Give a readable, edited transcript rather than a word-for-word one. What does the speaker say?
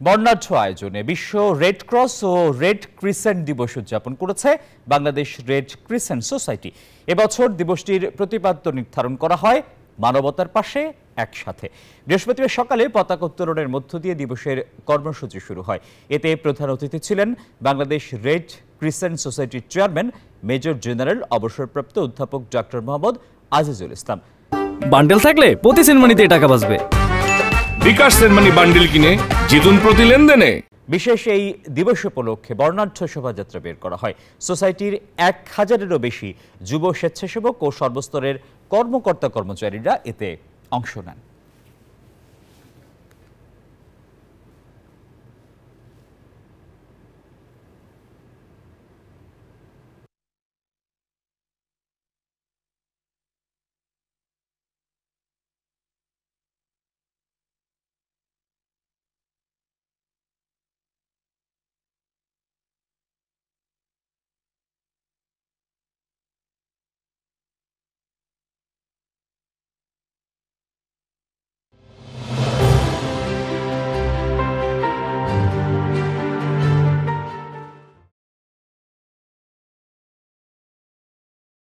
বর্ণাঢ্য আয়োজনে বিশ্ব রেড ক্রস ও রেড ক্রিসেন্ট দিবস উদযাপন করেছে বাংলাদেশ রেড ক্রিসেন্ট সোসাইটি। এবছর দিবসটির প্রতিপাদ্য নির্ধারণ করা হয় মানবতার পাশে একসাথে। বৃহস্পতিবার সকালে পতাকা উত্তোলনের মধ্য দিয়ে দিবসের কর্মসূচি শুরু হয়। এতে প্রধান অতিথি ছিলেন বাংলাদেশ রেড ক্রিসেন্ট সোসাইটির চেয়ারম্যান মেজর জেনারেল অবসরপ্রাপ্ত অধ্যাপক ডক্টর মোহাম্মদ আজিজুল ইসলাম। বান্ডেল থাকলে প্রতি সেনমানিতে টাকা বাঁচবে। বিকাশ সেনমানি বান্ডেল কিনে জিতুন প্রতি লেনদেনে। বিশেষ এই দিবস উপলক্ষে বর্ণাঢ্য শোভাযাত্রা বের করা হয়। সোসাইটির 1000-এরও বেশি যুব স্বেচ্ছাসেবক ও সর্বস্তরের কর্মকর্তা কর্মচারীরা এতে অংশ নেন।